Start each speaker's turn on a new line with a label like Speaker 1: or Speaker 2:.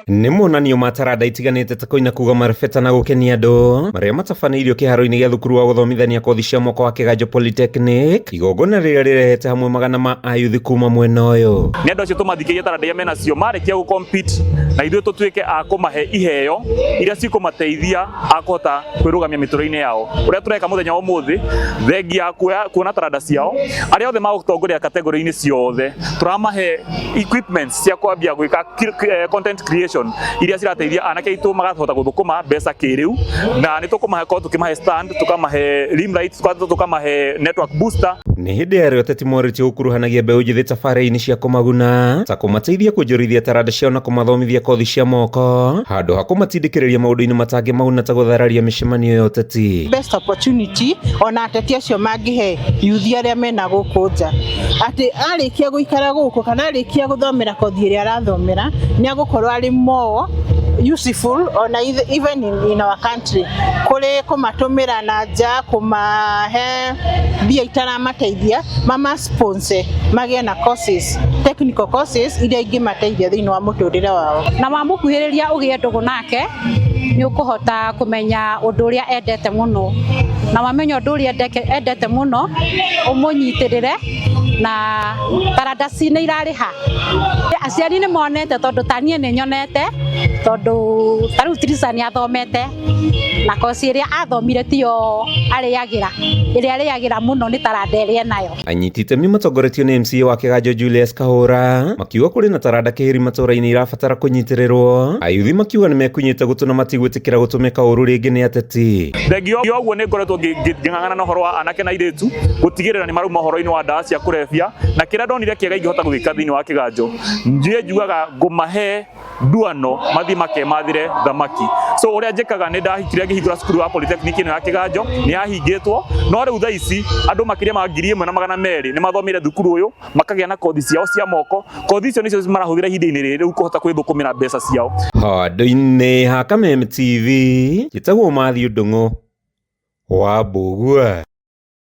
Speaker 1: nĩ monanio ma taranda itiganĩte ta kũina, kuga marebeta na gũkenia andũ marĩa matabanĩirio kĩharo-inĩ gĩa thukuru wa gũthomithania kothi cia mwaka wa Kĩganjo Polytechnic, igongona rĩrĩa rĩrehete hamwe magana ma ayuthi kuma mwena ũyũ.
Speaker 2: Nĩ andũ acio tũmathikĩrie taranda iria menacio marĩkia gũ-compete na ithuĩ tũtuĩke a kũmahe iheo iria cikũmateithia a kũhota kwĩrũgamia mĩtũrĩre-inĩ yao. Ũrĩa tũreka mũthenya wa ũmũthĩ, thengia kuona taranda ciao, arĩa othe magũtongoria kategori-inĩ ciothe, tũramahe equipments cia kwambia gwĩka content creation iria cirateithia anake aitũ magahota gũthũkũma mbeca kĩrĩu, na nĩ tũkũmahe korwo tũkĩmahe stand, tũkamahe limelight, tũkamahe network booster.
Speaker 1: Nĩ hĩndĩ ya rĩoteti morĩtio gũkuruhanagia mbeũ njĩthĩ tabarĩra-inĩ cia kũmaguna, ta kũmateithia kwonjorithia taranda ciao na kũmathomithia kothi cia moko, handũ ha kũmatindĩkĩrĩria maũndũ-inĩ matangĩmaguna ta gũthararia mĩcemanio ya ũteti.
Speaker 3: Best opportunity ona ateti acio mangĩhe yuthi arĩa mena gũkũ nja, atĩ arĩkia gũikara gũkũ kana arĩkia gũthomera kothi ĩrĩa arathomera nĩ agũkorwo arĩ more useful ona even in our country, kũrĩ kũmatũmĩra na nja, kũmahe mbia itaramateithia, mama sponsor magĩe na courses, technical courses iria ingĩmateithia thĩinĩ wa mũtũrĩre wao.
Speaker 4: Na wamũkuhĩrĩria ũgĩe ndũgũ nake nĩ ũkũhota kũmenya ũndũ ũrĩa endete mũno, na wamenya ũndũ ũrĩa endete mũno ũmũnyitĩrĩre, na taranda ci nĩ irarĩha. Aciari nĩ monete, tondũ taniĩ nĩ nyonete, tondũ tarĩu Tirisa nĩ athomete na kosi ĩrĩa athomire tiyo arĩagĩra, ĩrĩa arĩagĩra mũno nĩ taranda ĩrĩa nayo.
Speaker 1: Anyiti itemi matongoretio nĩ MCA wa Kĩganjo Julius Kahũra makiuga kũrĩ na taranda kĩhĩri matũra-inĩ irabatara kũnyitĩrĩrwo, ayuthi makiuga nĩ mekunyĩte gũtũ na matigwĩtĩkĩra gũtũmĩka ũru rĩngĩ nĩ ateti.
Speaker 2: Thengio ũguo nĩ ngoretwo ngĩng'ang'ana na ũhoro wa anake na airĩtu gũtigĩrĩra nĩ marauma ũhoro-inĩ wa ndawa cia kũrebia, na kĩrĩa ndonire kĩega ingĩhota gwĩka thĩinĩ wa Kĩganjo, njuge njugaga ngũmahe nduano mathiĩ makemathĩre thamaki. So ũrĩa njĩkaga nĩ ndahingire ngĩhingũra cukuru wa Polytechnic ĩno ya Kĩganjo, nĩ yahingĩtwo, no rĩu thaa ici andũ makĩria ma 1,200 nĩ mathomire thukuru ũyũ, makagĩa na kothi ciao cia moko. Kothi icio nĩcio marahũthĩra ihinda-inĩ rĩrĩ kũhota kwĩthũkũmĩra mbeca ciao.
Speaker 1: Handũ-inĩ ha Kameme TV, njĩtagwo Matthew Ndung'u wa Mbũgua.